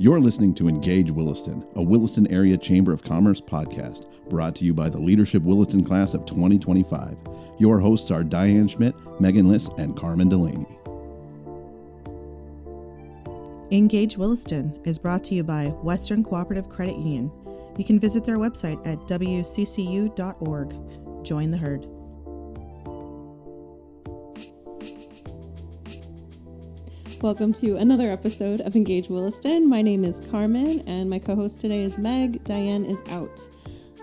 You're listening to Engage Williston, a Williston Area Chamber of Commerce podcast, brought to you by the Leadership Williston Class of 2025. Your hosts are Diane Schmidt, Megan Liss, and Carmen Delaney. Engage Williston is brought to you by Western Cooperative Credit Union. You can visit their website at wccu.org. Join the herd. Welcome to another episode of Engage Williston. My name is Carmen, and my co-host today is Meg. Diane is out.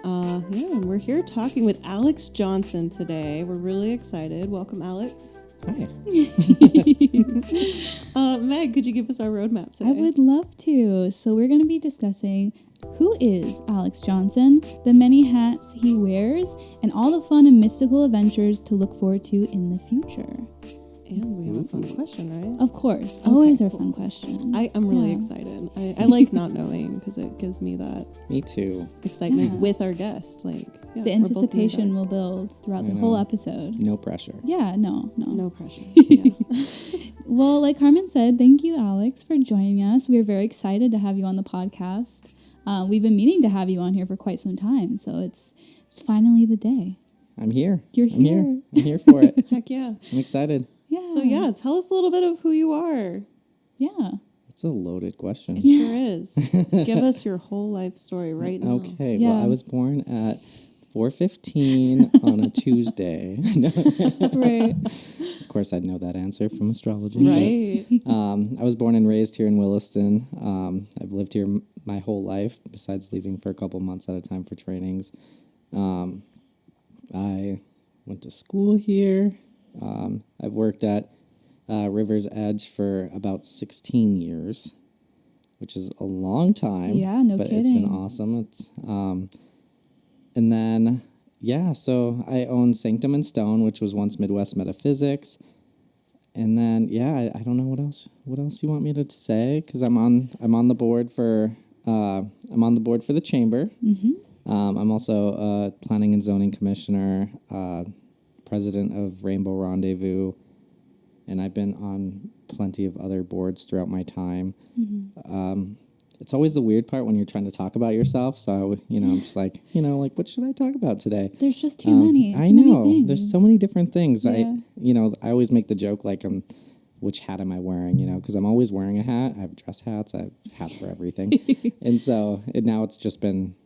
And we're here talking with Alex Johnson today. We're really excited. Welcome, Alex. Hi. Meg, could you give us our roadmap today? I would love to. So we're going to be discussing who is Alex Johnson, the many hats he wears, and all the fun and mystical adventures to look forward to in the future. And we have a fun question, right? Of course. Okay, Always our cool. fun question. I'm really excited. I like not knowing because it gives me that Me too. excitement with our guest. The anticipation will build throughout the whole episode. No pressure. Yeah, no. No pressure. Yeah. Well, like Carmen said, thank you, Alex, for joining us. We're very excited to have you on the podcast. We've been meaning to have you on here for quite some time, so it's finally the day. I'm here. You're here. I'm here for it. Heck yeah. I'm excited. Yeah. So tell us a little bit of who you are. Yeah. It's a loaded question. It sure is. Give us your whole life story right now. Okay. Yeah. Well, I was born at 4:15 on a Tuesday. Right. Of course, I'd know that answer from astrology. Right. I was born and raised here in Williston. I've lived here my whole life, besides leaving for a couple months at a time for trainings. I went to school here. I've worked at River's Edge for about 16 years, which is a long time. Yeah, no but kidding. It's been awesome. And then, so I own Sanctum of Stone, which was once Midwest Metaphysics. And then, I don't know what else you want me to say, because I'm on the board for the chamber. Mm-hmm. I'm also a planning and zoning commissioner, president of Rainbow Rendezvous, and I've been on plenty of other boards throughout my time. Mm-hmm. It's always the weird part when you're trying to talk about yourself. So, I'm just like, what should I talk about today? There's just too many. I Too know. many things. There's so many different things. Yeah. I always make the joke like, which hat am I wearing? Because I'm always wearing a hat. I have dress hats. I have hats for everything. And so now it's just been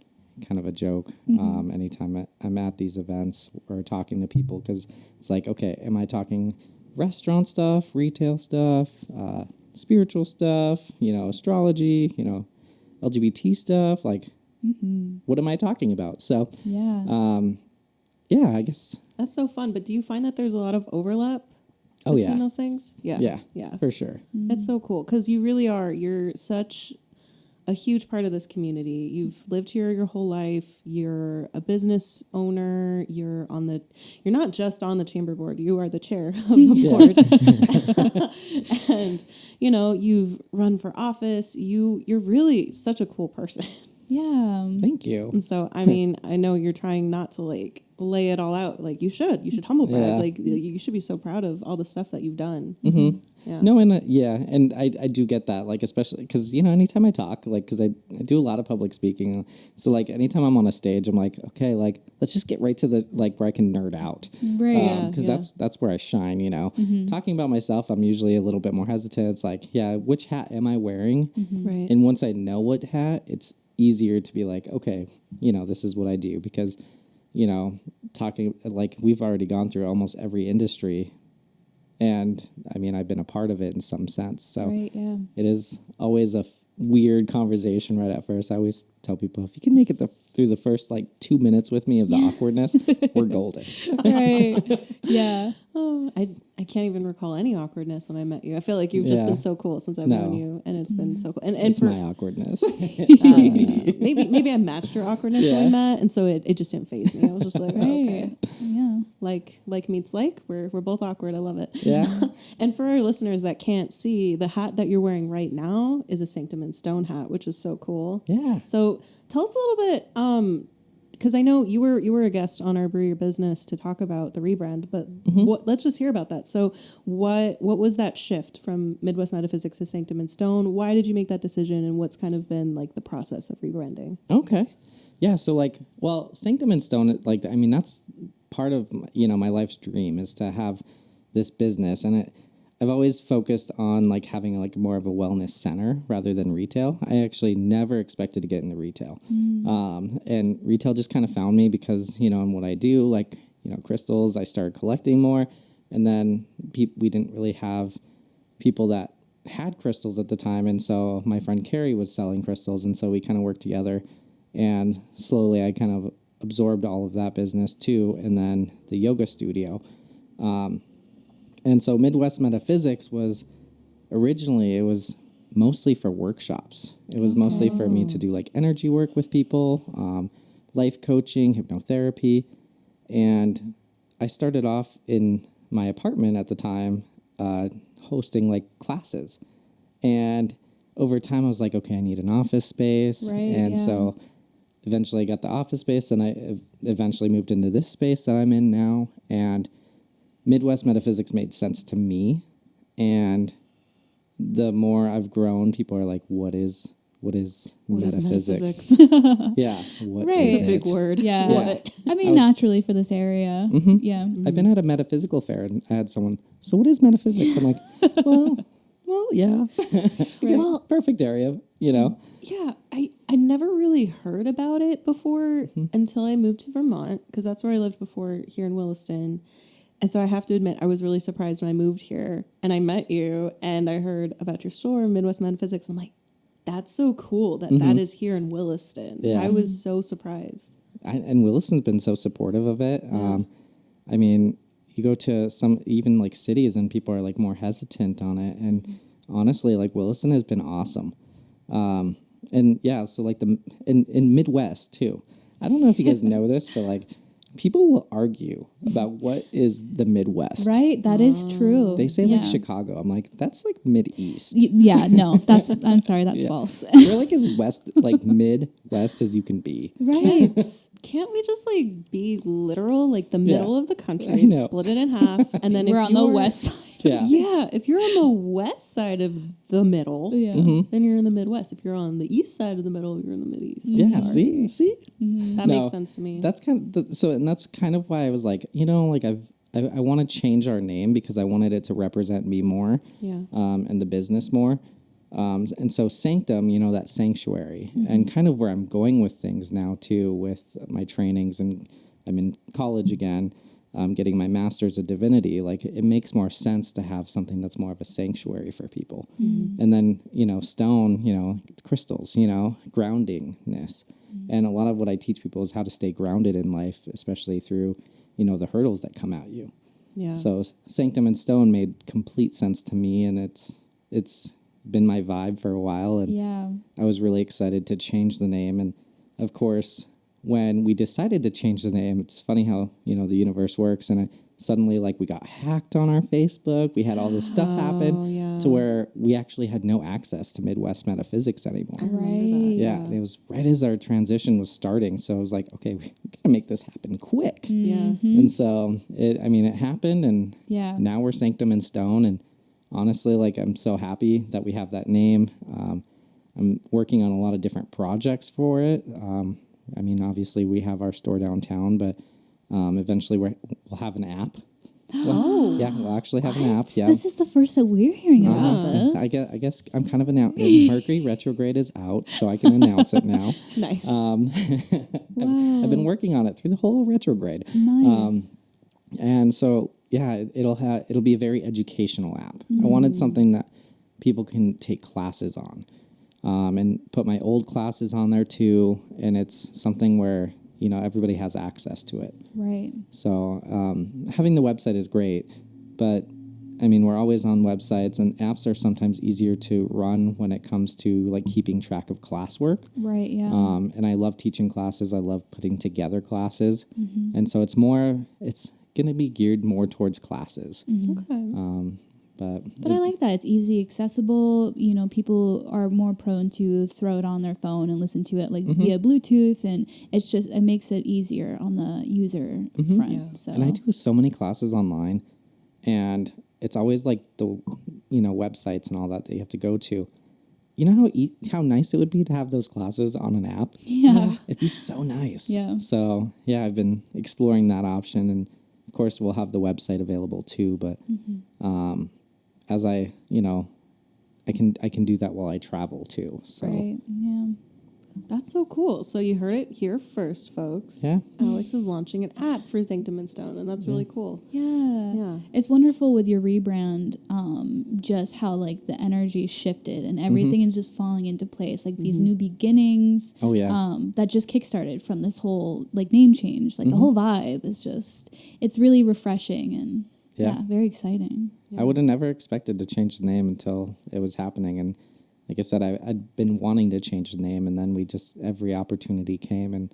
kind of a joke anytime I'm at these events or talking to people, because it's like, okay, am I talking restaurant stuff, retail stuff, spiritual stuff, astrology, LGBT stuff, like what am I talking about? So I guess That's so fun. But do you find that there's a lot of overlap Oh, between yeah. those things? Yeah. For sure. That's so cool because you really are. You're such a huge part of this community. You've lived here your whole life. You're a business owner. You're not just on the chamber board. You are the chair of the board. And, you've run for office. You're really such a cool person. Yeah. Thank you. And so, I know you're trying not to lay it all out. You should humble brag. Yeah. You should be so proud of all the stuff that you've done. Mm-hmm. Yeah. No, and I do get that, especially because, anytime I talk, because I do a lot of public speaking. So, anytime I'm on a stage, I'm like, okay, let's just get right to the, where I can nerd out. Right. Because that's where I shine, Talking about myself, I'm usually a little bit more hesitant. It's like, which hat am I wearing? Mm-hmm. Right. And once I know what hat, it's easier to be like, okay, this is what I do, because talking we've already gone through almost every industry, and I've been a part of it in some sense, so Right, yeah. it is always a weird conversation right at first. I always tell people, if you can make it through the first 2 minutes with me of the awkwardness, we're golden. Right. Yeah. Oh, I can't even recall any awkwardness when I met you. I feel like you've just been so cool since I've known you, and it's been so cool. And It's for, my awkwardness. maybe I matched your awkwardness when we met, and so it just didn't faze me. I was just like, Right. oh, okay, Yeah. like meets like. We're both awkward. I love it. Yeah. And for our listeners that can't see, the hat that you're wearing right now is a Sanctum of Stone hat, which is so cool. Yeah. So tell us a little bit, because I know you were a guest on our Brew Your Business to talk about the rebrand, but let's just hear about that. So what was that shift from Midwest Metaphysics to Sanctum and Stone? Why did you make that decision, and what's kind of been like the process of rebranding? Okay. Yeah. So Sanctum and Stone, that's part of, my life's dream is to have this business. And I've always focused on like having like more of a wellness center rather than retail. I actually never expected to get into retail. And retail just kind of found me because, in what I do, like, crystals, I started collecting more. And then we didn't really have people that had crystals at the time. And so my friend Carrie was selling crystals. And so we kind of worked together. And slowly I kind of absorbed all of that business too. And then the yoga studio. And so Midwest Metaphysics was originally, it was mostly for workshops. It was mostly for me to do like energy work with people, life coaching, hypnotherapy. And I started off in my apartment at the time, hosting like classes. And over time I was like, okay, I need an office space. Right, and so eventually I got the office space, and I eventually moved into this space that I'm in now. And Midwest Metaphysics made sense to me, and the more I've grown, people are like, what is metaphysics? Yeah. What is It's a big word. Yeah. What? I mean, naturally for this area. Yeah. I've been at a metaphysical fair, and I had someone, so what is metaphysics? I'm like, well, yeah. I guess perfect area, Yeah, I never really heard about it before until I moved to Vermont, because that's where I lived before, here in Williston. And so I have to admit, I was really surprised when I moved here and I met you and I heard about your store, Midwest Metaphysics. I'm like, that's so cool that is here in Williston. Yeah. I was so surprised. And Williston's been so supportive of it. I mean, you go to some even like cities and people are like more hesitant on it. And honestly, like Williston has been awesome. And yeah, so like in Midwest too. I don't know if you guys know this, but like people will argue about what is the Midwest. Right, that is true. They say like Chicago. I'm like, that's like Mid-East. Yeah, no, I'm sorry, that's false. We're like as west, like Midwest as you can be. Right. Can't we just like be literal, like the middle of the country, know. split it in half, and then We're if on the you're- west side. Yeah, if you're on the west side of the middle, then you're in the Midwest. If you're on the east side of the middle, you're in the Mid-East. Yeah, see? That makes sense to me. That's kind of and that's kind of why I was like, like I want to change our name because I wanted it to represent me more, and the business more. And so Sanctum, that sanctuary, and kind of where I'm going with things now too, with my trainings, and I'm in college again, getting my master's of divinity. Like it makes more sense to have something that's more of a sanctuary for people. And then, stone, crystals, groundingness. And a lot of what I teach people is how to stay grounded in life, especially through, the hurdles that come at you. Yeah. So Sanctum and Stone made complete sense to me, and it's been my vibe for a while, and I was really excited to change the name. And of course, when we decided to change the name, it's funny how, the universe works, and suddenly like we got hacked on our Facebook. We had all this stuff happen to where we actually had no access to Midwest Metaphysics anymore. Right. Yeah, and it was right as our transition was starting. So I was like, okay, we got to make this happen quick. Yeah. And so it happened, and now we're Sanctum and Stone. And honestly, like I'm so happy that we have that name. I'm working on a lot of different projects for it. Obviously we have our store downtown, but eventually we'll have an app. Yeah, we'll actually have an app. Yeah, This is the first that we're hearing about this. I guess I'm kind of announcing. Mercury retrograde is out, so I can announce it now. Nice. I've been working on it through the whole retrograde. Nice. And so it'll be a very educational app. I wanted something that people can take classes on, and put my old classes on there too. And it's something where everybody has access to it. Right. So having the website is great, but we're always on websites, and apps are sometimes easier to run when it comes to like keeping track of classwork. Right. Yeah. And I love teaching classes. I love putting together classes, and so it's going to be geared more towards classes. Okay. But I like that. It's easy, accessible. You know, people are more prone to throw it on their phone and listen to it like via Bluetooth, and it makes it easier on the user front. Yeah. So. And I do so many classes online, and it's always like the, websites and all that you have to go to. You know how nice it would be to have those classes on an app? Yeah. It'd be so nice. Yeah. So, yeah, I've been exploring that option, and of course we'll have the website available too, but as I can do that while I travel too. So Right. Yeah. That's so cool. So you heard it here first, folks. Yeah. Alex is launching an app for Sanctum of Stone, and that's really cool. Yeah. Yeah. It's wonderful with your rebrand, just how like the energy shifted and everything is just falling into place. Like these new beginnings. Oh, yeah. That just kickstarted from this whole like name change. Like the whole vibe is it's really refreshing and very exciting. I would have never expected to change the name until it was happening. And like I said, I'd been wanting to change the name, and then every opportunity came. And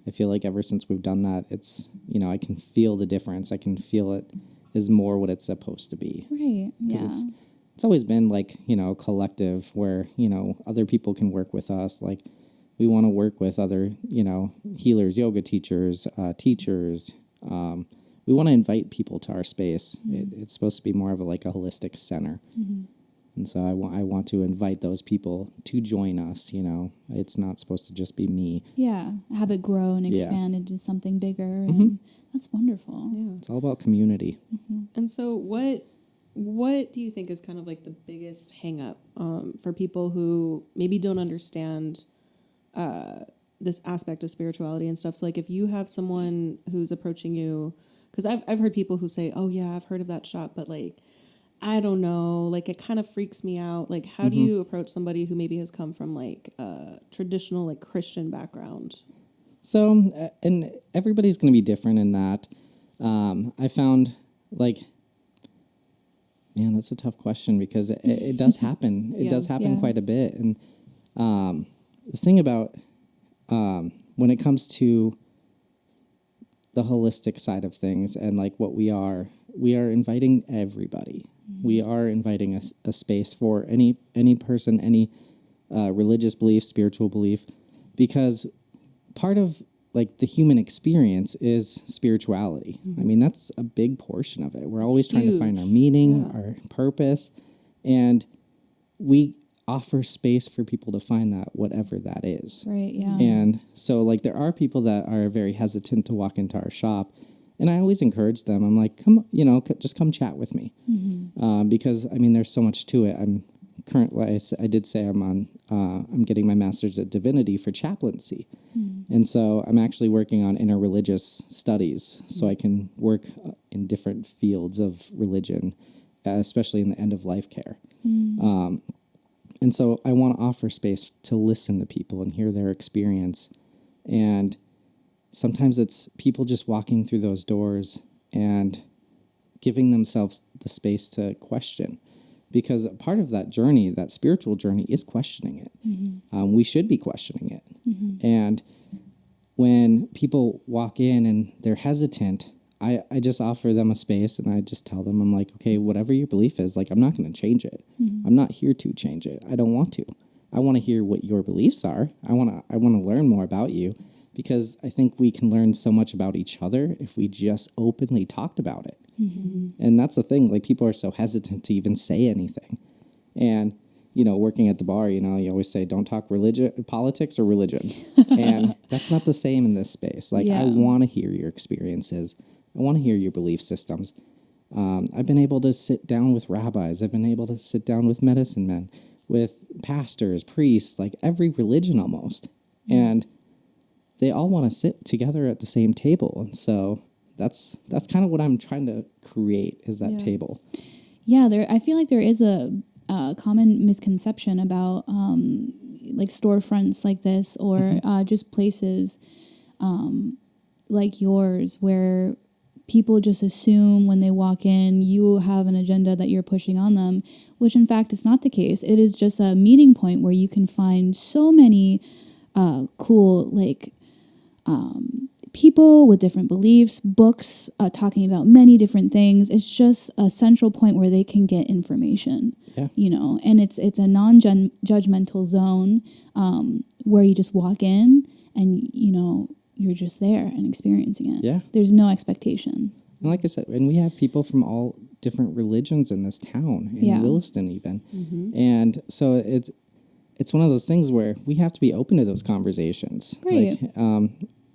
I feel like ever since we've done that, it's, I can feel the difference. I can feel it is more what it's supposed to be. Right. Yeah. It's always been like, a collective where, other people can work with us. Like we want to work with other, healers, yoga teachers, teachers. We want to invite people to our space. It's supposed to be more of a holistic center. And so I want to invite those people to join us, It's not supposed to just be me. Yeah. Have it grow and expand into something bigger. And that's wonderful. Yeah. It's all about community. And so what do you think is kind of like the biggest hang up for people who maybe don't understand this aspect of spirituality and stuff? So like if you have someone who's approaching you, because I've heard people who say, oh yeah, I've heard of that shop, but like, I don't know, like it kind of freaks me out. Like how do you approach somebody who maybe has come from like a traditional like Christian background? So, and everybody's going to be different in that. I found man, that's a tough question because it does happen. It does happen quite a bit. And the thing about when it comes to the holistic side of things and like what we are inviting everybody. We are inviting a space for any person, any religious belief, spiritual belief, because part of like the human experience is spirituality. I mean, that's a big portion of it. We're always trying to find our meaning, our purpose, and we offer space for people to find that, whatever that is. Right, yeah. And so like there are people that are very hesitant to walk into our shop. And I always encourage them. I'm like, come, just come chat with me. Because, I mean, there's so much to it. I'm currently, I did say I'm getting my master's at divinity for chaplaincy. And so I'm actually working on interreligious studies so I can work in different fields of religion, especially in the end of life care. And so I want to offer space to listen to people and hear their experience. And sometimes it's people just walking through those doors and giving themselves the space to question. Because part of that journey, that spiritual journey, is questioning it. We should be questioning it. And when people walk in and they're hesitant, I just offer them a space and I just tell them, I'm like, okay, whatever your belief is, like, I'm not going to change it. I'm not here to change it. I don't want to. I want to hear what your beliefs are. I want to learn more about you. Because I think we can learn so much about each other if we just openly talked about it. And that's the thing. Like, people are so hesitant to even say anything. And, working at the bar, you always say, don't talk politics or religion. And that's not the same in this space. Like, I want to hear your experiences. I want to hear your belief systems. I've been able to sit down with rabbis. I've been able to sit down with medicine men, with pastors, priests, like every religion almost. And they all want to sit together at the same table. And so that's kind of what I'm trying to create is that table. Yeah, I feel like there is a common misconception about like storefronts like this or just places like yours where people just assume when they walk in you have an agenda that you're pushing on them, which in fact is not the case. It is just a meeting point where you can find so many cool people with different beliefs, books talking about many different things. It's just a central point where they can get information. Yeah. You know, and it's a non-judgmental zone where you just walk in and, you know, you're just there and experiencing it. Yeah. There's no expectation. And like I said, and we have people from all different religions in this town, in Williston even. And so it's one of those things where we have to be open to those conversations. Right. Like,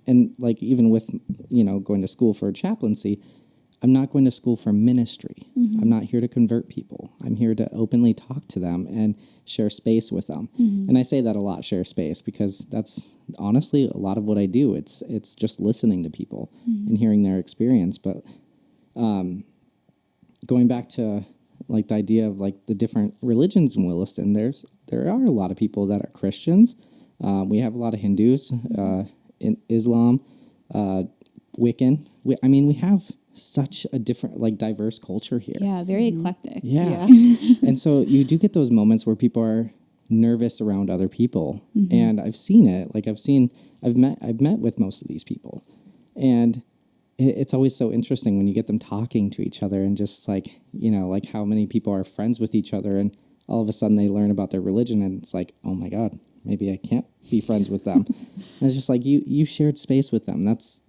and like even with, you know, going to school for chaplaincy, I'm not going to school for ministry. I'm not here to convert people. I'm here to openly talk to them and share space with them. And I say that a lot, share space, because that's honestly a lot of what I do. It's just listening to people and hearing their experience. But going back to like the idea of like the different religions in Williston, there are a lot of people that are Christians. We have a lot of Hindus, in Islam, Wiccan. We have such a different, like, diverse culture here. Yeah, very eclectic. Yeah. And so you do get those moments where people are nervous around other people. And I've seen it. Like I've met with most of these people. And it's always so interesting when you get them talking to each other and just like, you know, like how many people are friends with each other and all of a sudden they learn about their religion and it's like, oh my God, maybe I can't be friends with them. And it's just like you shared space with them. That's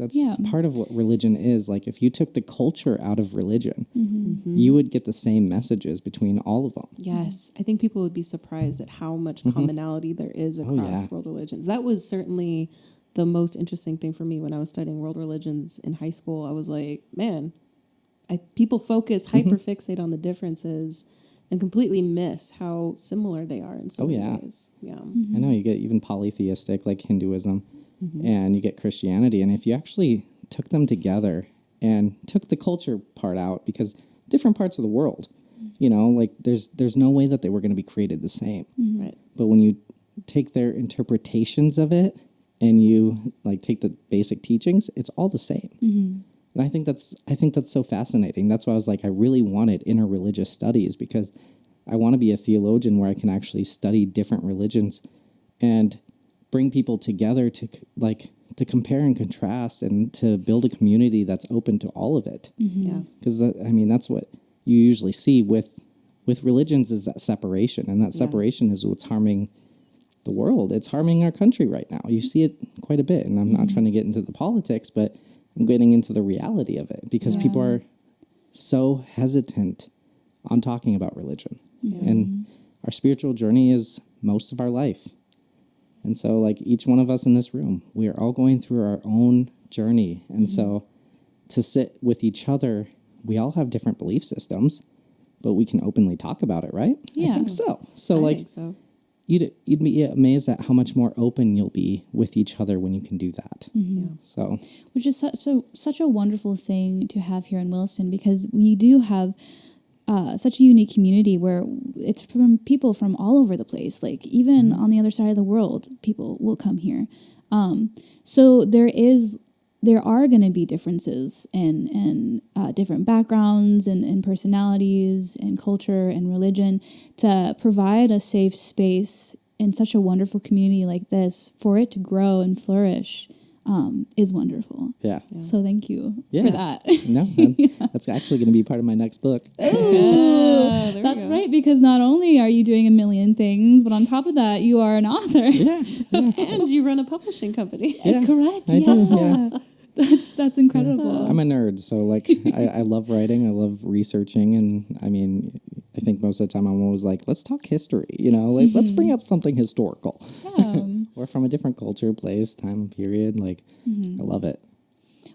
part of what religion is. Like if you took the culture out of religion, you would get the same messages between all of them. Yes. I think people would be surprised at how much commonality there is across world religions. That was certainly the most interesting thing for me when I was studying world religions in high school. I was like, man, people focus, hyperfixate on the differences and completely miss how similar they are in so many ways. Yeah. I know you get even polytheistic like Hinduism and you get Christianity. And if you actually took them together and took the culture part out, because different parts of the world, you know, like there's no way that they were going to be created the same. Right. But when you take their interpretations of it and you like take the basic teachings, it's all the same. And I think that's so fascinating. That's why I was like, I really wanted interreligious studies because I want to be a theologian where I can actually study different religions and bring people together to compare and contrast and to build a community that's open to all of it. Yeah. Because that's what you usually see with religions is that separation, and that separation is what's harming the world. It's harming our country right now. You see it quite a bit, and I'm not trying to get into the politics, but I'm getting into the reality of it because people are so hesitant on talking about religion. And our spiritual journey is most of our life. And so like each one of us in this room, we are all going through our own journey. And so to sit with each other, we all have different belief systems, but we can openly talk about it, right? Yeah. I think so. So I think so. You'd be amazed at how much more open you'll be with each other when you can do that. So, which is such a wonderful thing to have here in Williston, because we do have such a unique community where it's from people from all over the place. Like even on the other side of the world, people will come here. So there are going to be differences in different backgrounds and personalities and culture and religion. To provide a safe space in such a wonderful community like this, for it to grow and flourish, is wonderful. yeah. So thank you Yeah. for that. No, that's actually going to be part of my next book. That's right, because not only are you doing a million things, but on top of that, you are an author. Yes. Yeah. And you run a publishing company. Yeah, Correct. I do, yeah. That's incredible. I'm a nerd, so like I love writing, I love researching, and I mean, I think most of the time I'm always like, let's talk history, you know, like let's bring up something historical, or from a different culture, place, time, period. Like, I love it.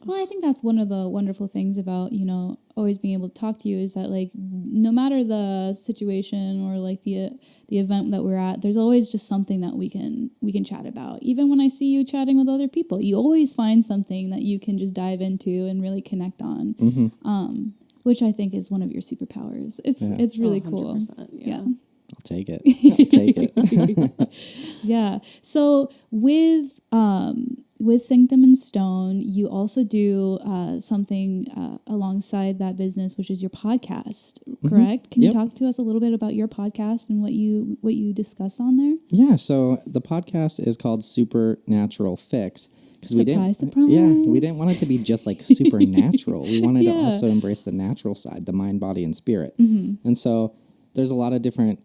Well, I think that's one of the wonderful things about, you know, always being able to talk to you is that, like, no matter the situation or like the event that we're at, there's always just something that we can chat about. Even when I see you chatting with other people, you always find something that you can just dive into and really connect on. Which I think is one of your superpowers. It's really cool. 100%, yeah. I'll take it. I'll take it. Yeah. So with Sanctum and Stone, you also do something alongside that business, which is your podcast, correct? Can you talk to us a little bit about your podcast and what you discuss on there? Yeah, so the podcast is called Supernatural Fix, because we didn't, Surprise. yeah, we didn't want it to be just like supernatural. We wanted to Yeah. also embrace the natural side, the mind, body, and spirit. Mm-hmm. And so there's a lot of different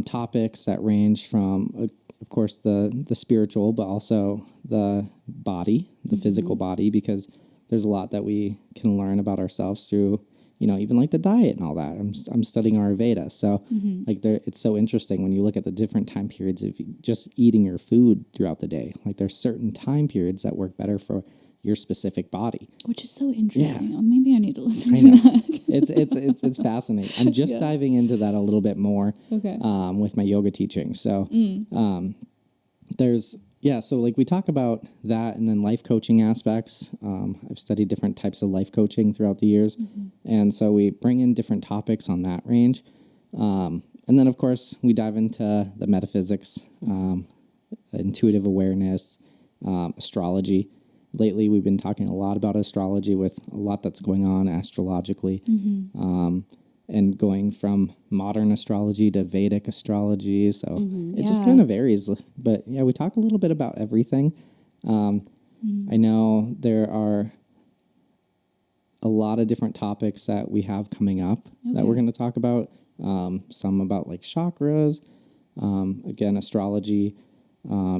topics that range from, of course, the spiritual, but also the body, the physical body, because there's a lot that we can learn about ourselves through, even like the diet and all that. I'm studying Ayurveda, so like it's so interesting when you look at the different time periods of just eating your food throughout the day. Like there's certain time periods that work better for your specific body. Which is so interesting. Yeah. Oh, maybe I need to listen I to know. that. It's fascinating. I'm just diving into that a little bit more Okay. with my yoga teaching. So so like we talk about that, and then life coaching aspects. I've studied different types of life coaching throughout the years. And so we bring in different topics on that range. And then, of course, we dive into the metaphysics, intuitive awareness, astrology. Lately, we've been talking a lot about astrology with a lot that's going on astrologically, and going from modern astrology to Vedic astrology. So it just kind of varies. But yeah, we talk a little bit about everything. I know there are a lot of different topics that we have coming up that we're going to talk about. Some about like chakras, again, astrology,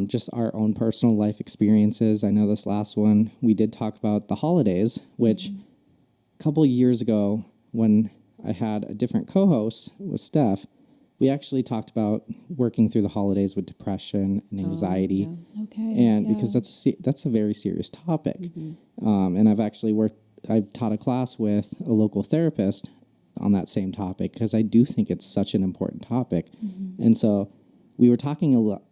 just our own personal life experiences. I know this last one, we did talk about the holidays, which a couple years ago when I had a different co-host with Steph, we actually talked about working through the holidays with depression and anxiety. Okay. And because that's a very serious topic. And I've taught a class with a local therapist on that same topic because I do think it's such an important topic. And so we were talking a lot.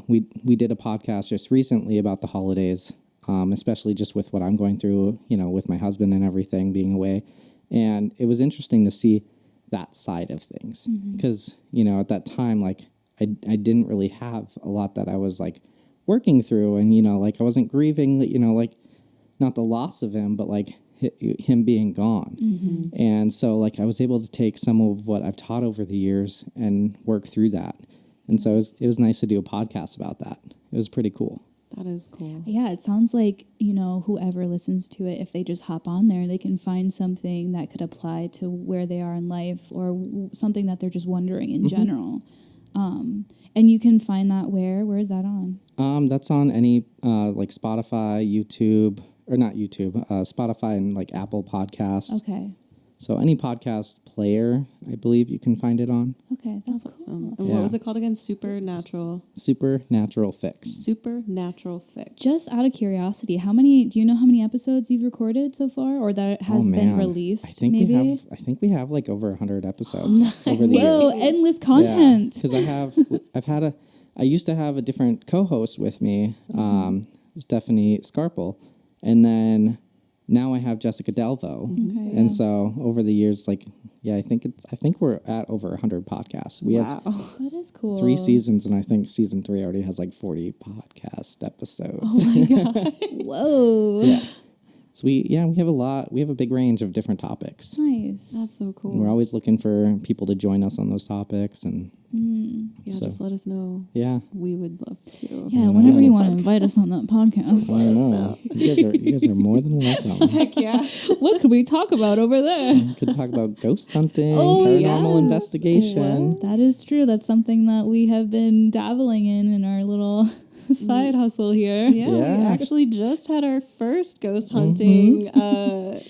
We did a podcast just recently about the holidays, especially just with what I'm going through, with my husband and everything being away. And it was interesting to see that side of things because, at that time, like I didn't really have a lot that I was like working through, and, like I wasn't grieving, like not the loss of him, but like him being gone. And so like I was able to take some of what I've taught over the years and work through that. And so it was nice to do a podcast about that. It was pretty cool. That is cool. Yeah, it sounds like, whoever listens to it, if they just hop on there, they can find something that could apply to where they are in life or something that they're just wondering in general. And you can find that where is that on? That's on any like Spotify, YouTube, or not YouTube, Spotify and like Apple Podcasts. Okay. So any podcast player, I believe you can find it on. Okay, that's cool. Awesome. And what was it called again? Supernatural Fix. Supernatural Fix. Just out of curiosity, do you know how many episodes you've recorded so far, or that has been released? I think we have like over 100 episodes over the Whoa, years. endless content. Because I used to have a different co-host with me, Stephanie Scarpel, and then now I have Jessica Delvo. Okay, and so over the years, like, I think we're at over 100 podcasts. We have That is cool. 3 seasons, and I think season 3 already has like 40 podcast episodes. Oh my god! Whoa. Yeah. So we have a lot. We have a big range of different topics. Nice. That's so cool. And we're always looking for people to join us on those topics, and just let us know. Yeah, we would love to. Yeah, whenever you want to invite us on that podcast. I know. You guys are more than welcome. Heck yeah. What could we talk about over there? We could talk about ghost hunting, paranormal investigation. That is true. That's something that we have been dabbling in our little side hustle here. Yeah, we actually just had our first ghost hunting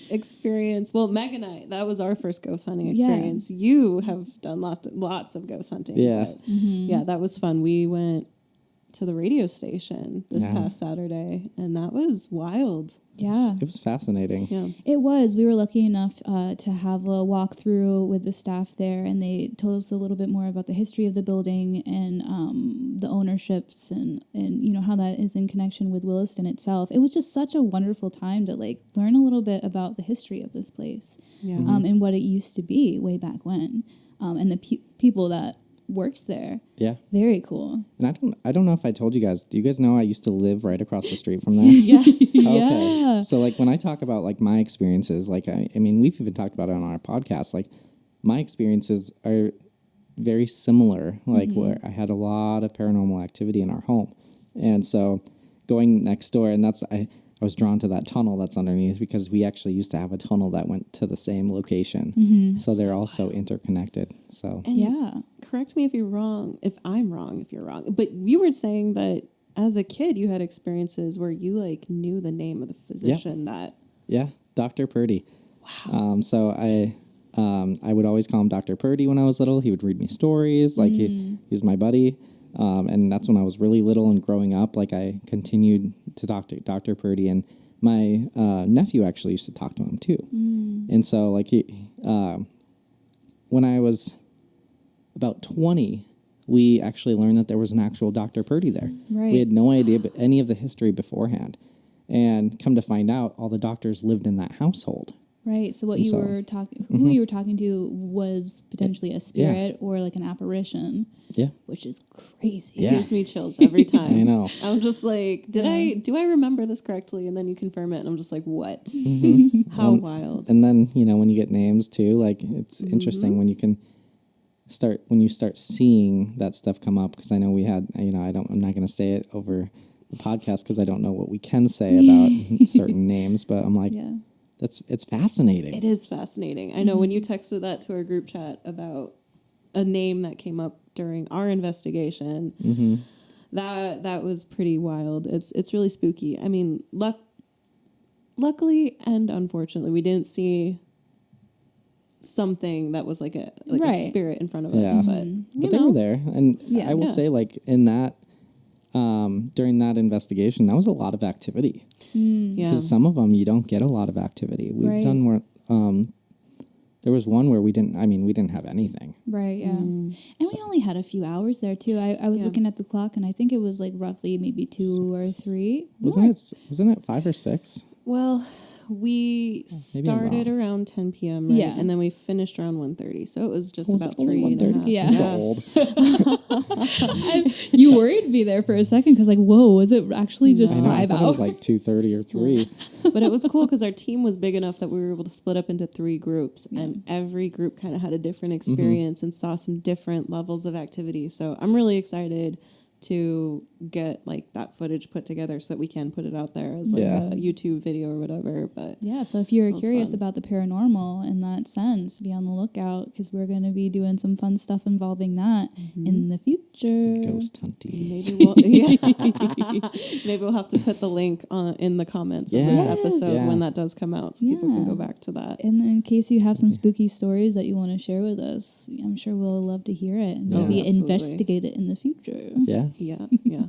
experience. Well, Meg and I, that was our first ghost hunting experience. Yeah. You have done lots of ghost hunting. Yeah. Yeah, that was fun. We went to the radio station this past Saturday, and that was wild. Yeah. It was fascinating. Yeah. It was. We were lucky enough to have a walkthrough with the staff there, and they told us a little bit more about the history of the building and the ownerships and how that is in connection with Williston itself. It was just such a wonderful time to like learn a little bit about the history of this place and what it used to be way back when, and the people that worked there. Yeah. Very cool. And I don't know if I told you guys, do you guys know I used to live right across the street from there? Yes. Okay. Yeah. So like when I talk about like my experiences, like I mean, we've even talked about it on our podcast, like my experiences are very similar, like where I had a lot of paranormal activity in our home. And so going next door, and I was drawn to that tunnel that's underneath because we actually used to have a tunnel that went to the same location. So they're also interconnected. So And correct me if you're wrong, if I'm wrong, if you're wrong. But you were saying that as a kid you had experiences where you like knew the name of the physician that. Yeah, Dr. Purdy. Wow. So I would always call him Dr. Purdy when I was little. He would read me stories. Like he's my buddy. And that's when I was really little and growing up. Like I continued to talk to Dr. Purdy, and my nephew actually used to talk to him too. And so like when I was about 20, we actually learned that there was an actual Dr. Purdy there. Right. We had no idea any of the history beforehand. And come to find out, all the doctors lived in that household. Right. So what you were talking, who you were talking to was potentially a spirit or like an apparition. Yeah. Which is crazy. It gives me chills every time. I know. I'm just like, do I remember this correctly? And then you confirm it, and I'm just like, what? How wild. And then, when you get names too, like it's interesting when you start seeing that stuff come up, because I know we had, I'm not going to say it over the podcast because I don't know what we can say about certain names, but I'm like, it's fascinating. It is fascinating. I know when you texted that to our group chat about a name that came up during our investigation, that was pretty wild. It's really spooky. I mean, luckily and unfortunately, we didn't see something that was like a spirit in front of us, but they were there, and I will say, like in that during that investigation, that was a lot of activity. Because some of them you don't get a lot of activity. We've done more. There was one where we didn't have anything. Right, yeah. And we only had a few hours there, too. I was looking at the clock, and I think it was like roughly maybe 2 or 3. Wasn't it 5 or 6? Well, we started around 10 p.m., right? And then we finished around 1:30. So it was just about 3:30. Yeah. I'm so old. You worried me there for a second because, like, whoa, was it actually just 5 hours? It was like 2:30 or 3. But it was cool because our team was big enough that we were able to split up into 3 groups, and every group kind of had a different experience and saw some different levels of activity. So I'm really excited to get like that footage put together so that we can put it out there as like a YouTube video or whatever. But so if you're curious about the paranormal in that sense, be on the lookout because we're going to be doing some fun stuff involving that in the future. Ghost hunting. Maybe we'll have to put the link in the comments of this episode when that does come out, so people can go back to that. And in case you have some spooky stories that you want to share with us, I'm sure we'll love to hear it and maybe investigate it in the future. Yeah.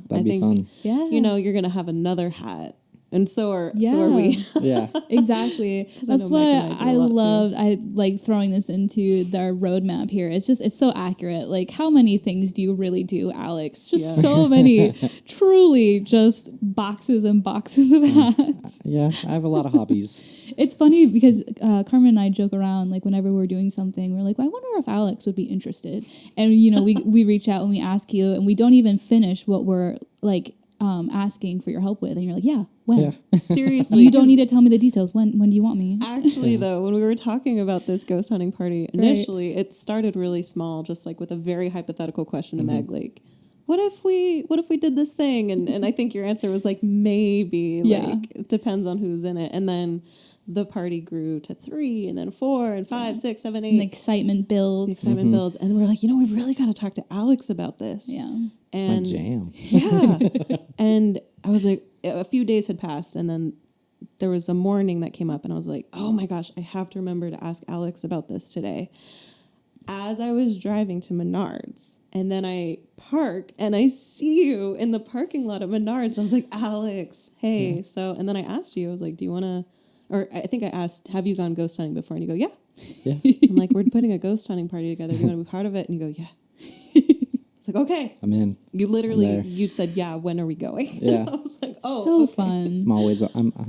That'd be fun. Yeah. You're going to have another hat. And so are we. Yeah. Exactly. That's what I loved. I like throwing this into their roadmap here. It's so accurate. Like, how many things do you really do, Alex? Just so many, truly just boxes and boxes of hats. Yeah, I have a lot of hobbies. It's funny because Carmen and I joke around, like whenever we're doing something, we're like, well, I wonder if Alex would be interested. And, we reach out and we ask you and we don't even finish what we're like asking for your help with. And you're like, yeah, when? Yeah. Seriously. You don't need to tell me the details. When do you want me? Actually, though, when we were talking about this ghost hunting party, initially it started really small, just like with a very hypothetical question to Meg, like, what if we did this thing? And I think your answer was like, maybe, like, it depends on who's in it. And then the party grew to 3 and then 4 and 5, 6, 7, 8. And the excitement builds. And we're like, we really got to talk to Alex about this. Yeah. It's my jam. Yeah. And I was like, a few days had passed, and then there was a morning that came up, and I was like, oh my gosh, I have to remember to ask Alex about this today. As I was driving to Menards, and then I park, and I see you in the parking lot of Menards, and I was like, Alex, hey. So, and then I asked you, I was like, do you want to, or I think I asked, have you gone ghost hunting before? And you go, yeah. I'm like, we're putting a ghost hunting party together. Do you want to be part of it? And you go, yeah. It's like, okay. I'm in. You literally, you said, yeah, when are we going? Yeah. I was like, oh, so okay. fun.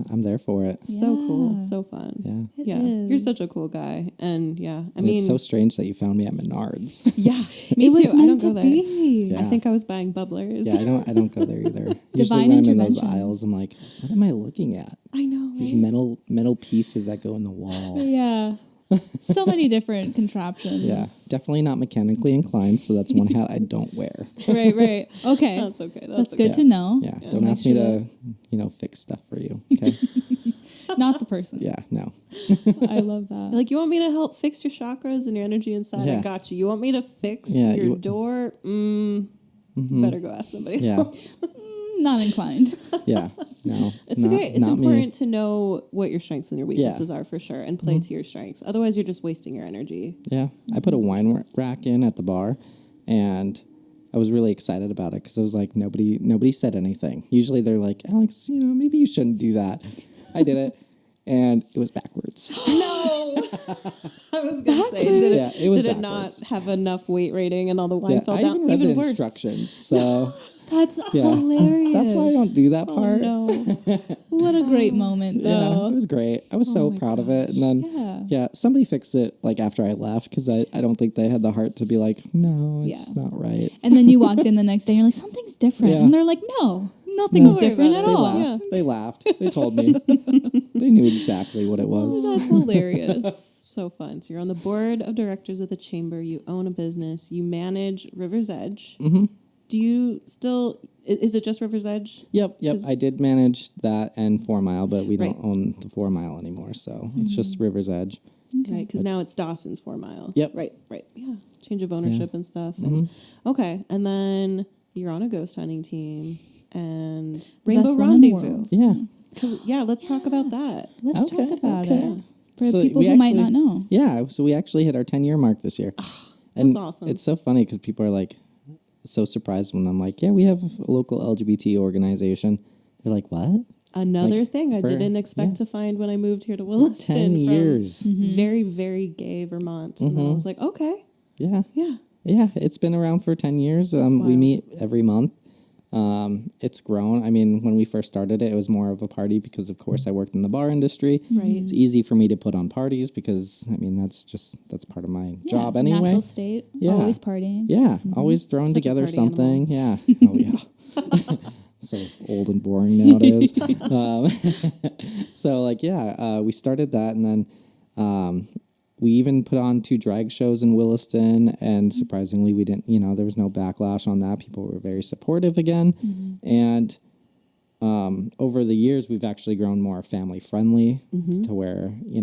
I'm there for it. So cool. So fun. It Yeah. is. You're such a cool guy. And I And mean, it's so strange that you found me at Menards. yeah, me It was too. I don't meant go to there. be. Yeah. I think I was buying bubblers. Yeah, I don't go there either. Usually Divine when I'm in those intervention. aisles, I'm like, what am I looking at? I know. These Right? metal pieces that go in the wall. Yeah. So many different contraptions. Yeah, definitely not mechanically inclined, so that's one hat I don't wear. Right. Okay. That's okay. That's good to know. Yeah, don't ask me to, fix stuff for you. Okay. Not the person. Yeah, no. I love that. Like, you want me to help fix your chakras and your energy inside? Yeah. I got you. You want me to fix Yeah, your door? Better go ask somebody Yeah, else. Not inclined. yeah, no. It's okay. It's not important me. to know what your strengths and your weaknesses are for sure, and play to your strengths. Otherwise, you're just wasting your energy. Yeah, I put a wine rack in at the bar, and I was really excited about it because I was like, nobody said anything. Usually they're like, Alex, maybe you shouldn't do that. I did it, and it was backwards. No, I was gonna say, it was did it not backwards. have enough weight rating, and all the wine Yeah, fell I down? even read the worse. instructions, so That's yeah, hilarious. that's why I don't do that part. No. What a great moment, Yeah, though. it was great. I was so proud of it. And then, somebody fixed it like after I left because I don't think they had the heart to be like, no, it's not right. And then you walked in the next day and you're like, something's different. Yeah. And they're like, no, nothing's Don't worry different about at it. all. Laughed. They laughed. They told me. They knew exactly what it was. That's hilarious. So fun. So you're on the board of directors of the chamber. You own a business. You manage River's Edge. Mm-hmm. Do you still? Is it just River's Edge? Yep. I did manage that and 4 Mile, but we don't own the 4 Mile anymore, so it's just River's Edge. Right, because now it's Dawson's 4 Mile. Yep. Right. Yeah. Change of ownership and stuff. And, okay, and then you're on a ghost hunting team and Rainbow best one in the Rendezvous. world. Yeah. Yeah, let's talk about that. Let's talk about okay. it. For So people we who might actually- not know. Yeah, so we actually hit our 10-year mark this year. And awesome. It's so funny because people are like so surprised when I'm like, yeah, we have a local LGBT organization. They're like, what? Another Like, thing I for- didn't expect to find when I moved here to Williston. 10 from years. Very, very gay Vermont. And I was like, okay, Yeah. yeah. Yeah, it's been around for 10 years. We wild. meet every month. It's grown. I mean, when we first started it, it was more of a party because, of course, I worked in the bar industry. Right. It's easy for me to put on parties because, I mean, that's part of my job anyway. Natural state. Yeah. Always partying. Yeah, always throwing Such a together party something. Yeah. Oh, yeah. So old and boring nowadays. So, like, we started that, and then we even put on 2 drag shows in Williston, and surprisingly, we didn't, there was no backlash on that. People were very supportive again. And over the years, we've actually grown more family friendly to where, I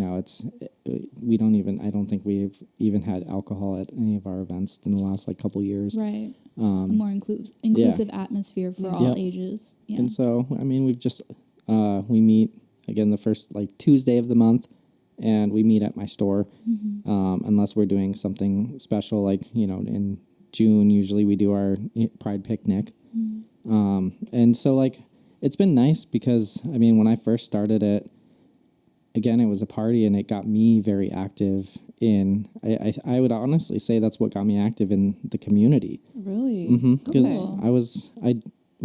don't think we've even had alcohol at any of our events in the last couple years. Right. A more inclusive atmosphere for all Yep. ages. Yeah. And so, I mean, we've just, we meet again the first Tuesday of the month, and we meet at my store, unless we're doing something special, in June, usually we do our Pride picnic. And so, it's been nice because, I mean, when I first started it, again, it was a party and it got me very active in, I would honestly say that's what got me active in the community. Really? Because Cool. I was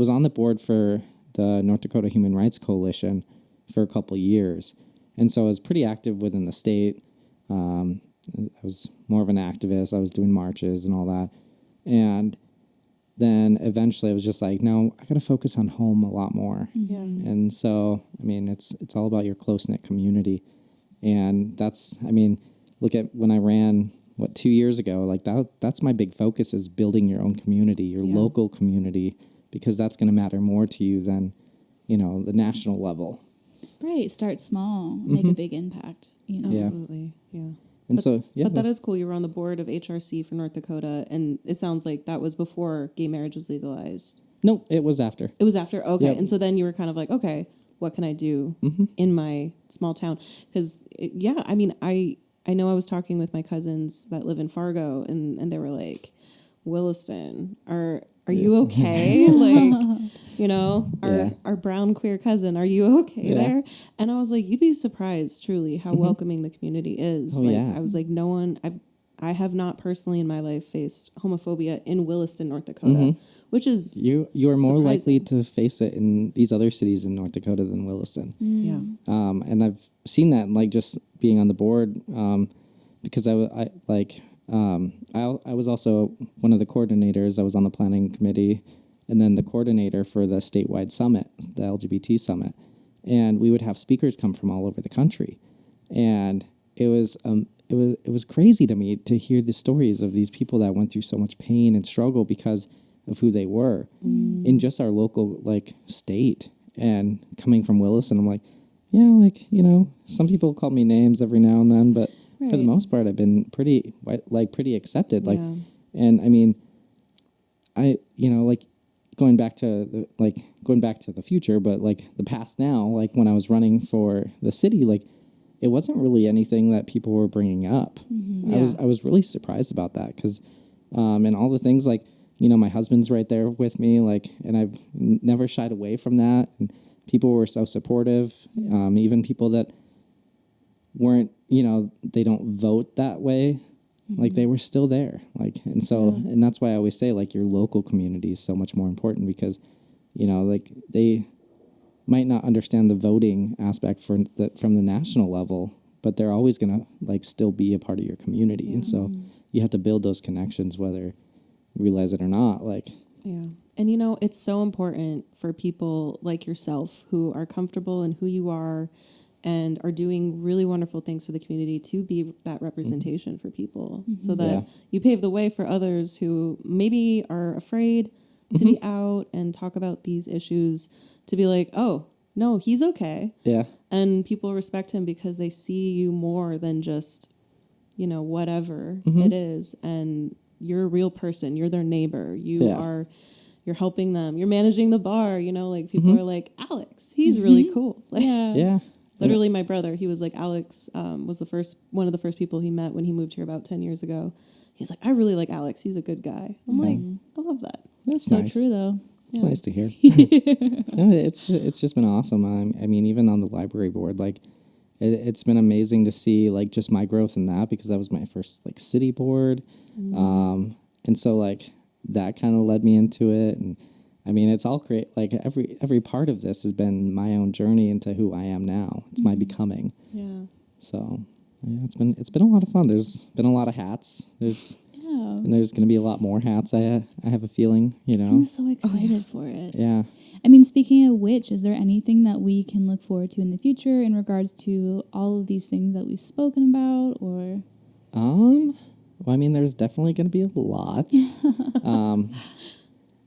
on the board for the North Dakota Human Rights Coalition for a couple years. And so I was pretty active within the state. I was more of an activist. I was doing marches and all that. And then eventually I was just like, no, I got to focus on home a lot more. Yeah. And so, I mean, it's all about your close-knit community. And that's, I mean, look at when I ran, 2 years ago, that's my big focus is building your own community, your local community, because that's going to matter more to you than, the national level. Right. Start small. Make a big impact. Yeah. Absolutely. Yeah. And so, yeah. But that is cool. You were on the board of HRC for North Dakota, and it sounds like that was before gay marriage was legalized. No, it was after. It was after? Okay. Yep. And so then you were kind of like, okay, what can I do in my small town? Because, I mean, I know I was talking with my cousins that live in Fargo, and they were like, Williston, are you okay? Our brown queer cousin, are you okay there? And I was like, you'd be surprised truly how welcoming the community is. Oh, yeah. I was like, no one, I have not personally in my life faced homophobia in Williston, North Dakota, which is You are more likely surprising. to face it in these other cities in North Dakota than Williston. yeah. And I've seen that, just being on the board, because I was also one of the coordinators. I was on the planning committee, and then the coordinator for the statewide summit, the LGBT summit. And we would have speakers come from all over the country, and it was it was crazy to me to hear the stories of these people that went through so much pain and struggle because of who they were in just our local like state. And coming from Williston, I'm like, yeah, like, you know, some people call me names every now and then, but for the most part, I've been pretty accepted. Like, and I mean, you know, like going back to the future, but like the past now, like when I was running for the city, like it wasn't really anything that people were bringing up. I was really surprised about that because, and all the things like, you know, my husband's right there with me, like, and I've never shied away from that. And people were so supportive, even people that weren't, you know, they don't vote that way. Like they were still there. Like, and so, and that's why I always say like your local community is so much more important because, you know, like they might not understand the voting aspect from the national level, but they're always going to like still be a part of your community. And so you have to build those connections, whether you realize it or not. Like, yeah. And, you know, it's so important for people like yourself who are comfortable in who you are and are doing really wonderful things for the community to be that representation for people so that you pave the way for others who maybe are afraid to be out and talk about these issues, to be like, oh, no, he's okay. Yeah. And people respect him because they see you more than just, you know, whatever it is. And you're a real person. You're their neighbor. You're helping them. You're managing the bar. You know, like people are like, Alex, he's really cool. Like, literally, my brother, he was like, Alex was one of the first people he met when he moved here about 10 years ago. He's like, I really like Alex. He's a good guy. I'm like, I love that. That's so nice. true, though. It's nice to hear. It's just been awesome. I mean, even on the library board, like it's been amazing to see like just my growth in that because that was my first like city board, and so like that kind of led me into it. And I mean, it's all great. Like every part of this has been my own journey into who I am now. It's my becoming. Yeah. So yeah, it's been a lot of fun. There's been a lot of hats. And there's going to be a lot more hats. I have a feeling, you know. I'm so excited for it. Yeah. I mean, speaking of which, is there anything that we can look forward to in the future in regards to all of these things that we've spoken about, or? Well, I mean, there's definitely going to be a lot.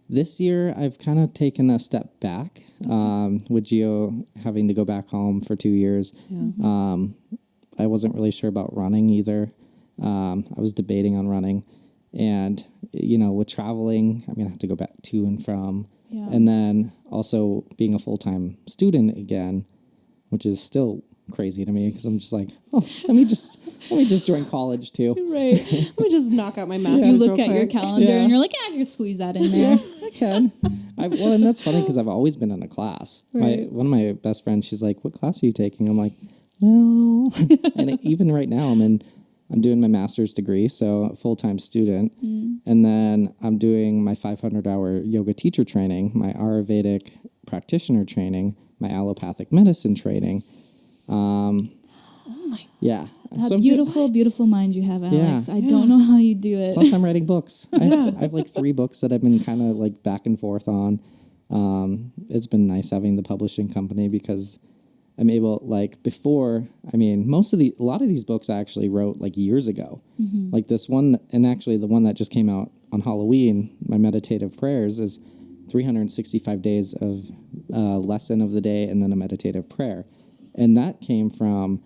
This year, I've kind of taken a step back with Gio having to go back home for 2 years. Yeah. I wasn't really sure about running either. I was debating on running, and you know, with traveling, I'm gonna have to go back to and from, and then also being a full-time student again, which is still crazy to me because I'm just like, oh, let me just join college too. Right. Let me just knock out my master's. You look at your calendar and you're like, I can squeeze that in there. Yeah, I can. Well, and that's funny because I've always been in a class. Right. One of my best friends, she's like, what class are you taking? I'm like, well, and even right now I'm doing my master's degree, so a full-time student. And then I'm doing my 500-hour yoga teacher training, my Ayurvedic practitioner training, my allopathic medicine training. Yeah. That beautiful mind you have, Alex. I don't know how you do it. Plus I'm writing books. I have like 3 books that I've been kind of like back and forth on. It's been nice having the publishing company because I'm able, like, before, I mean, a lot of these books I actually wrote, like, years ago. Like this one, and actually the one that just came out on Halloween, my meditative prayers, is 365 days of lesson of the day and then a meditative prayer. And that came from,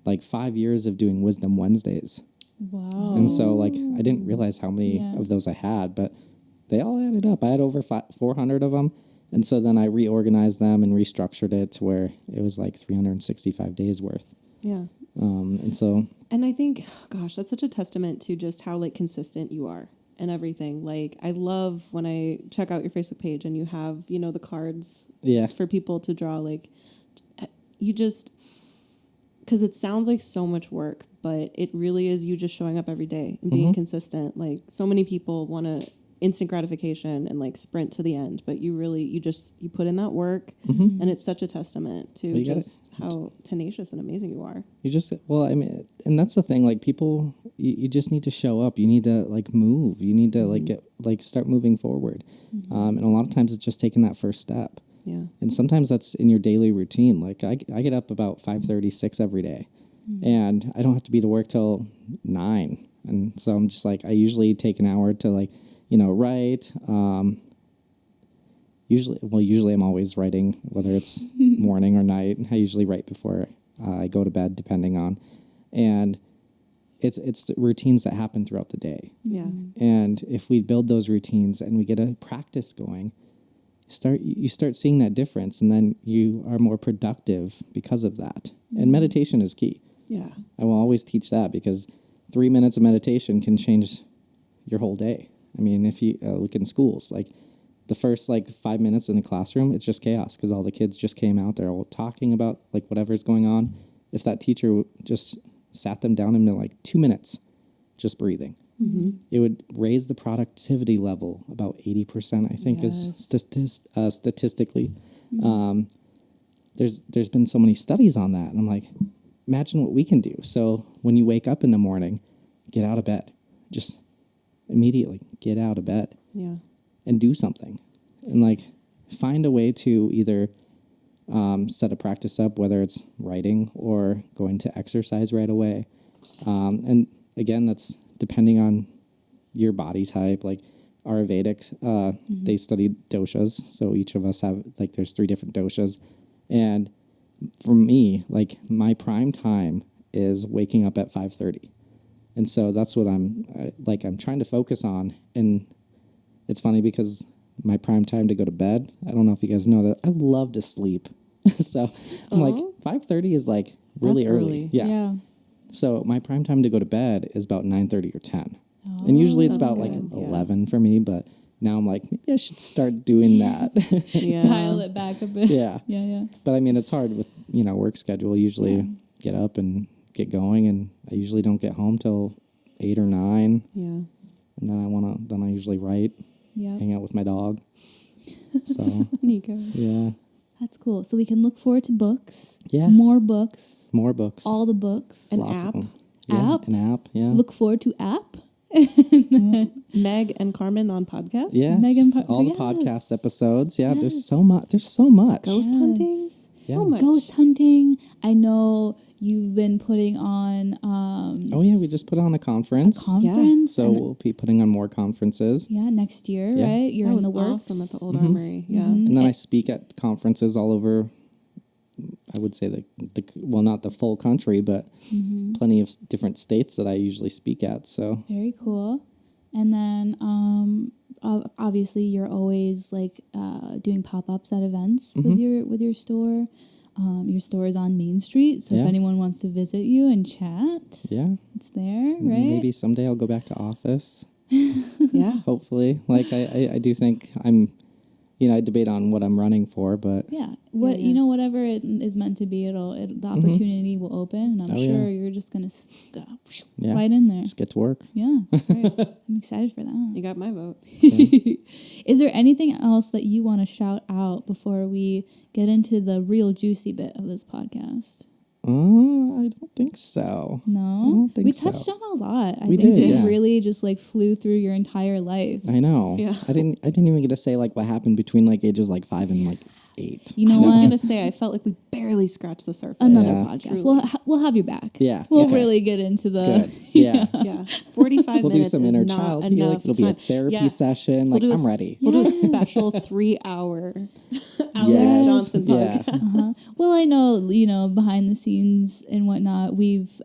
like, 5 years of doing Wisdom Wednesdays. Wow. And so, like, I didn't realize how many of those I had, but they all added up. I had over 400 of them. And so then I reorganized them and restructured it to where it was like 365 days worth. Yeah. And I think, gosh, that's such a testament to just how like consistent you are and everything. Like I love when I check out your Facebook page and you have, you know, the cards for people to draw. Like you just, because it sounds like so much work, but it really is you just showing up every day and being consistent. Like so many people want to instant gratification and like sprint to the end, but you put in that work, and it's such a testament to how tenacious and amazing you are. I mean, and that's the thing, like people, you just need to show up. You need to like move. You need to start moving forward. And a lot of times it's just taking that first step. Yeah. And sometimes that's in your daily routine. Like I get up about 5:36 every day. and I don't have to be to work till 9. And so I'm just like, I usually take an hour to like, write. Usually I'm always writing, whether it's morning or night. I usually write before I go to bed, depending on. And it's the routines that happen throughout the day. Yeah. And if we build those routines and we get a practice going, you start seeing that difference, and then you are more productive because of that. And meditation is key. Yeah. I will always teach that, because 3 minutes of meditation can change your whole day. I mean, if you look in schools, like the first 5 minutes in the classroom, it's just chaos because all the kids just came out. They're all talking about whatever's going on. If that teacher just sat them down in 2 minutes, just breathing, it would raise the productivity level about 80%, I think, is statistically. There's been so many studies on that. And I'm like, imagine what we can do. So when you wake up in the morning, get out of bed. Just immediately get out of bed. Yeah. And do something. And find a way to either set a practice up, whether it's writing or going to exercise right away. And again, that's depending on your body type. Like Ayurvedic, they studied doshas. So each of us have, there's 3 different doshas. And for me, my prime time is waking up at 5:30. And so that's what I'm trying to focus on. And it's funny because my prime time to go to bed, I don't know if you guys know that I love to sleep. So I'm 5:30 is really early. Yeah. So my prime time to go to bed is about 9:30 or 10. And usually it's about 11 for me, but now I'm maybe I should start doing that. Yeah. Dial it back a bit. Yeah. Yeah. But I mean, it's hard with, work schedule. Usually get up and get going, and I usually don't get home till 8 or 9. Yeah. And then I usually write, hang out with my dog. So, Nico. yeah. That's cool. So we can look forward to books. Yeah. More books. More books. All the books. An Lots app. of them. Yeah, App. an app, yeah. Look forward to app. Meg and Carmen on podcasts. Yes. All the yes. podcast episodes. Yeah, there's Yes. so much. There's so much. Ghost hunting. Yeah. So much. Ghost hunting. I know you've been putting on Oh yeah, we just put on a conference. conference. So we'll be putting on more conferences. Yeah, next year, Yeah. right? You're That in was the works. awesome at the Old Armory. Yeah. And then I speak at conferences all over, I would say not the full country, but plenty of different states that I usually speak at. So Very cool. And then obviously you're always doing pop-ups at events with your store. Your store is on Main Street, so if anyone wants to visit you and chat, yeah, it's there, right? maybe someday I'll go back to office. Yeah. Hopefully. I do think I'm, I debate on what I'm running for, but Yeah. Whatever it is meant to be, the opportunity will open, and I'm sure you're just gonna go right in there. just get to work. Yeah. Right. I'm excited for that. You got my vote. Is there anything else that you want to shout out before we get into the real juicy bit of this podcast? I don't think so. No, I don't think we so. touched on a lot. I We think did, it yeah. really just flew through your entire life. I know. Yeah. I didn't even get to say what happened between ages 5 and 8. You know I was what? gonna say I felt like we barely scratched the surface. Another Yeah. podcast. Truly. We'll have you back. Yeah. We'll Okay. really get into the. Good. Yeah. Yeah, 45 We'll do minutes some is inner not child enough healing. It'll be a time. therapy session. We'll do I'm ready. We'll do a Yes. special 3-hour Alex Yes. Johnson Yeah. podcast. Well, I know, behind the scenes and whatnot,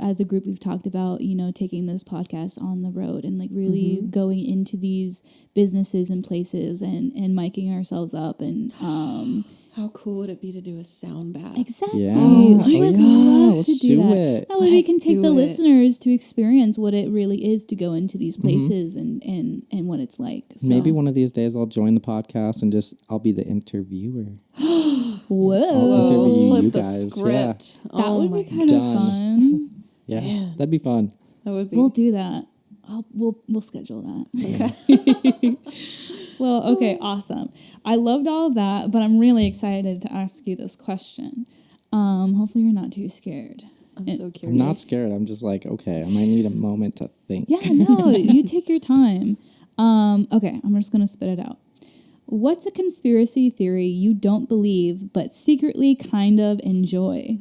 as a group, we've talked about, taking this podcast on the road and really going into these businesses and places and miking ourselves up and, How cool would it be to do a sound bath? exactly. Yeah. I Oh, would yeah. love Let's to do that. it. That way we can Let's take do the it. listeners to experience what it really is to go into these places and what it's like. So. Maybe one of these days I'll join the podcast and I'll be the interviewer. Whoa. I'll interview Flip you the guys. script. That Oh would my be kind of Done. fun. Yeah. Man. That'd be fun. That would be. We'll do that. We'll schedule that. Okay. Well, okay, awesome. I loved all of that, but I'm really excited to ask you this question. Hopefully you're not too scared. I'm so I'm curious. not scared. I'm just okay, I might need a moment to think. Yeah, no, you take your time. Okay, I'm just gonna spit it out. What's a conspiracy theory you don't believe but secretly kind of enjoy?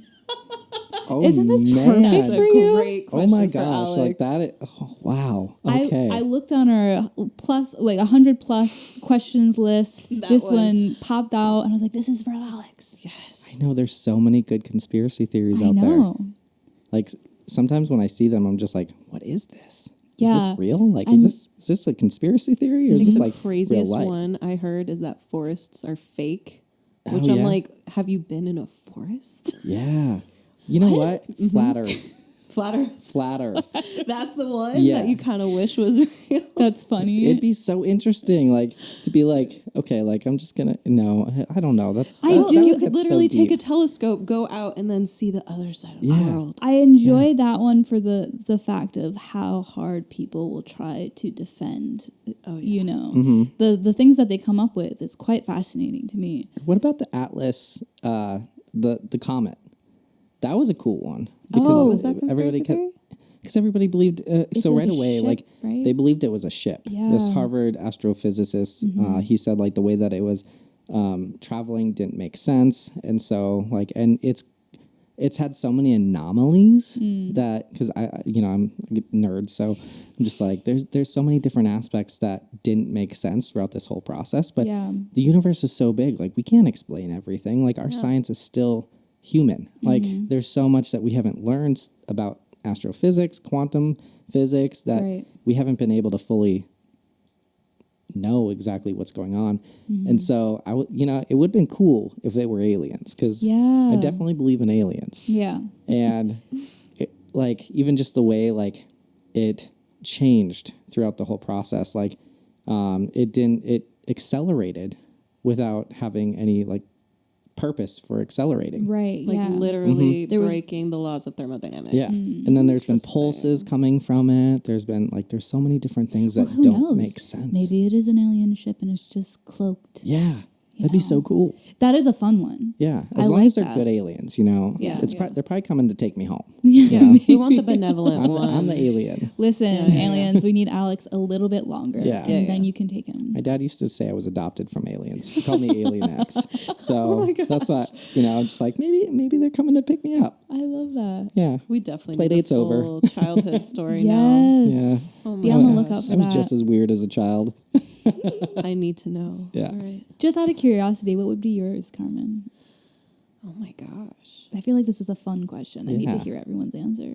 Oh, Isn't this man. perfect for you? Great Oh question my for gosh, Alex. like that. Oh, wow. Okay. I looked on our plus like 100 plus questions list. This one. one popped out, and I was like, "This is for Alex." Yes. I know there's so many good conspiracy theories I out there. know. Like sometimes when I see them, I'm just like, what is this? Is Yeah. this real? Like, And- is this a conspiracy theory or I is think this the like craziest real life? one I heard is that forests are fake. Which Oh, I'm yeah? like, have you been in a forest? Yeah. You know what? Flat Earth. Flat Earth. Flat Earth. That's the one Yeah. that you kind of wish was real. That's funny. It'd be so interesting, like to be like, okay, like I'm just gonna I don't know. That's I do- You That's could so literally take a deep. telescope, go out, and then see the other side of the Yeah. world. I enjoy that one for the fact of how hard people will try to defend. Oh, yeah. You know, Mm-hmm. the things that they come up with is quite fascinating to me. What about the Atlas? The comet. That was a cool one Oh, Was that conspiracy theory? because everybody believed. So like right a away, ship, like right? they believed it was a ship. This Yeah. Mm-hmm. Harvard astrophysicist, he said like the way that it was traveling didn't make sense, and so like it's had so many anomalies Mm. that because I'm a nerd, so I'm just like there's so many different aspects that didn't make sense throughout this whole process. But Yeah. the universe is so big, like we can't explain everything. Like our science is still human. Like Mm-hmm. there's so much that we haven't learned about astrophysics, quantum physics that Right. we haven't been able to fully know exactly what's going on. Mm-hmm. And so it would have been cool if they were aliens because Yeah. I definitely believe in aliens. Yeah. And like even just the way like it changed throughout the whole process, like it accelerated without having any like purpose for accelerating. Right. Like yeah. literally There was- breaking the laws of thermodynamics. Yes. And then there's been Interesting. pulses coming from it. There's so many different things that Who don't knows? make sense. Maybe it is an alien ship and it's just cloaked. Yeah. That'd be so cool. That is a fun one. Yeah. I As long like as they're that. good aliens, Yeah. they're probably coming to take me home. Yeah. We want the benevolent one. I'm the alien. Listen, yeah. aliens, we need Alex a little bit longer. Yeah. And Yeah, then you can take him. My dad used to say I was adopted from aliens. He called me Alien X. So Oh that's why, I'm just like, maybe they're coming to pick me up. I love that. Yeah. We definitely Play need date's a over. full childhood story now. Yes. Oh my Be on the gosh. lookout for I was that. just as weird as a child. I need to know. Yeah. All right. Just out of curiosity, what would be yours, Carmen? Oh my gosh. I feel like this is a fun question. I need to Yeah. hear everyone's answer.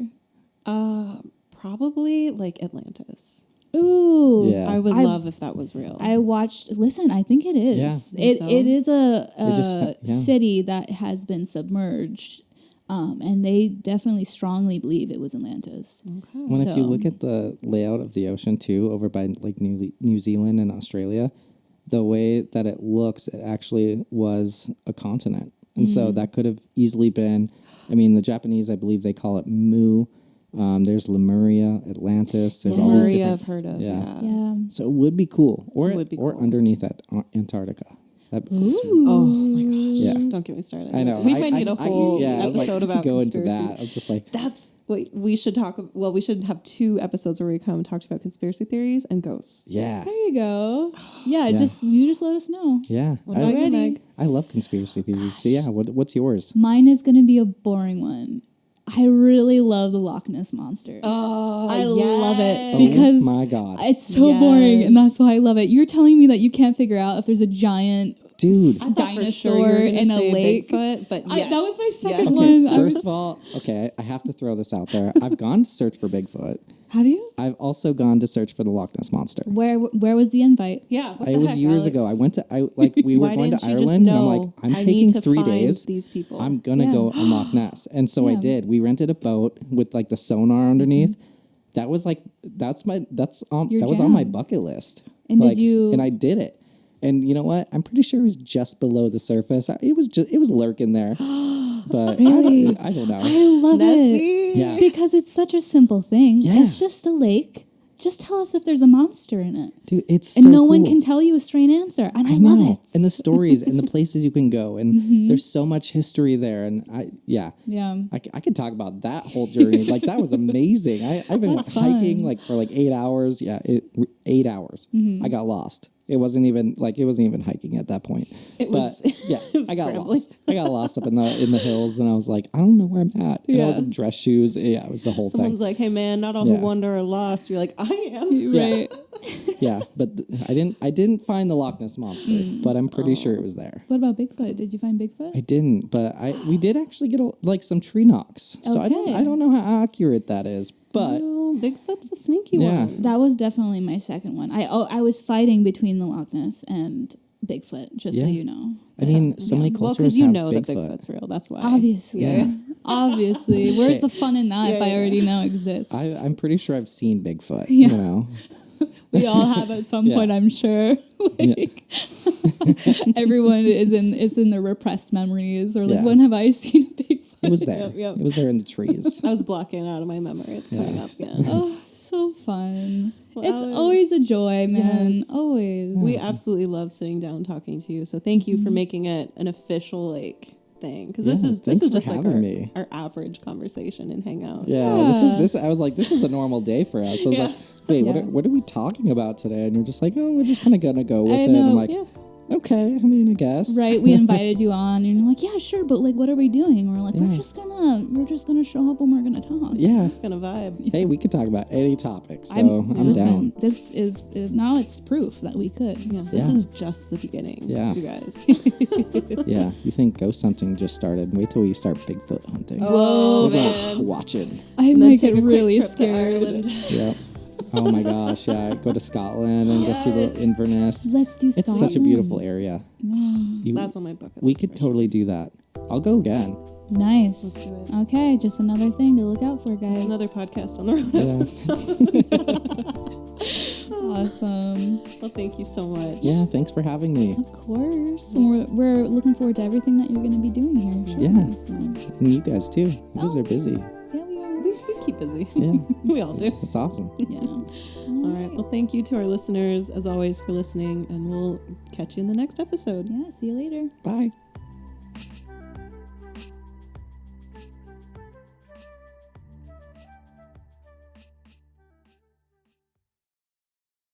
Probably like Atlantis. Ooh. Yeah. I would I've- love if that was real. I watched. Listen, I think it is. Yeah. It Think so? it is a just yeah. city that has been submerged, and they definitely strongly believe it was Atlantis. Okay. When if you So- look at the layout of the ocean too, over by like New Zealand and Australia, the way that it looks, it actually was a continent, and so that could have easily been. I mean, the Japanese, I believe they call it Mu. There's Lemuria, Atlantis. There's all these Lemuria different. I've heard of. Yeah. Yeah. So it would be cool, or It would be or cool. underneath Antarctica. That'd be cool too. Oh my gosh. Yeah. Don't get me started. I know. We might need a whole like, episode about go conspiracy. into that. I'm just like, That's what we should talk. Well, we should have 2 episodes where we come and talk about conspiracy theories and ghosts. yeah, There you go. Yeah, Yeah. you just let us know. yeah. What about you, Alrighty. Meg? I love conspiracy theories. So yeah, what's yours? Mine is going to be a boring one. I really love the Loch Ness Monster. Oh, I love it Oh because my God. it's so boring, and Yes. that's why I love it. You're telling me that you can't figure out if there's a giant Dude. I thought for sure dinosaur you were gonna in a say lake. Bigfoot, but That was my second yes. one. Okay, first of all, okay, I have to throw this out there. I've gone to search for Bigfoot. Have you? I've also gone to search for the Loch Ness Monster. Where was the invite? Yeah, what It the was heck, years Alex? ago. We were Why going didn't to you just Ireland, and I'm know, like, I'm I taking need to 3 find days. these people. I'm gonna Yeah. go on Loch Ness, and so I Yeah. did. We rented a boat with like the sonar underneath. That was like Your that was on my jam. bucket list. And did Like, you- And I did it. And you know what? I'm pretty sure it was just below the surface. It was lurking there. But Really? I don't know. I love it Nessie. Yeah. because it's such a simple thing. Yeah. It's just a lake. Just tell us if there's a monster in it, Dude, it's and so no one cool. can tell you a straight answer. And I I love know. it. And the stories and the places you can go. And there's so much history there. And Yeah. I could talk about that whole journey. Like that was amazing. I've been That's hiking fun. like for like 8 hours. Yeah, 8 hours. I got lost. It wasn't even hiking at that point. It was I got scrambling. lost. I got lost up in the hills, and I was like, I don't know where I'm at. And I was Yeah. in dress shoes. Yeah, it was the whole Someone's thing. like, "Hey, man, not all who Yeah. wander are lost." You're like, "I am." Right. Yeah, but I didn't find the Loch Ness monster, but I'm pretty sure it was there. What about Bigfoot? Did you find Bigfoot? I didn't, but we did actually get some tree knocks. So Okay. I don't know how accurate that is, but Oh, Bigfoot's a sneaky Yeah. one. That was definitely my second one. I was fighting between the Loch Ness and Bigfoot, just so Yeah. you know. I mean, so many Well, cultures because you have know that Bigfoot. Bigfoot's real. That's why. Obviously. Yeah. Obviously. Where's the fun in that if Yeah, I yeah. already know exists? I'm pretty sure I've seen Bigfoot. You know, We all have at some Yeah. point, I'm sure. Like, everyone is in their repressed memories, or like, Yeah. when have I seen a Bigfoot? it was there. Yep. It was there in the trees. I was blocking it out of my memory. It's coming up again. Oh, so fun. Well, It's Alex, always a joy, man. Yes. Always. We absolutely love sitting down and talking to you. So thank you for making it an official thing, because this Yeah, is thanks for just like having me. our average conversation and hangout. Yeah, this. I was like, this is a normal day for us. I was Yeah. like, wait, Yeah. what are we talking about today? And you're just like, oh, we're just kind of gonna go with I it. know. And I'm like, Yeah. okay. I mean, I guess. Right, we invited you on, and you're like, yeah, sure, but like, what are we doing? We're like, Yeah. we're just gonna show up and we're gonna talk. Yeah. Just gonna vibe. Hey, we could talk about any topic, so I'm listen, down. this is now it's proof that we could. Yeah, this Yeah. is just the beginning. Yeah. You guys. Yeah, you think ghost hunting just started? Wait till we start Bigfoot hunting. Whoa, We're going man. squatching. I And then might take get a quick really trip to scared. Ireland. Yeah. Oh my gosh, yeah. Go to Scotland and go see the Inverness. Let's do Scotland. It's such a beautiful area. That's on my bucket We list could for sure. totally do that. I'll go again. Nice. Let's do it. Okay, just another thing to look out for, guys. It's another podcast on the road. Yeah. Awesome. Well, thank you so much. Yeah, thanks for having me. Of course. And we're looking forward to everything that you're going to be doing here. Yeah. So, And you guys too. You guys are busy. yeah, we are. We keep busy. Yeah. We all do. That's awesome. Yeah. All right. Well, thank you to our listeners, as always, for listening, and we'll catch you in the next episode. Yeah, see you later. Bye.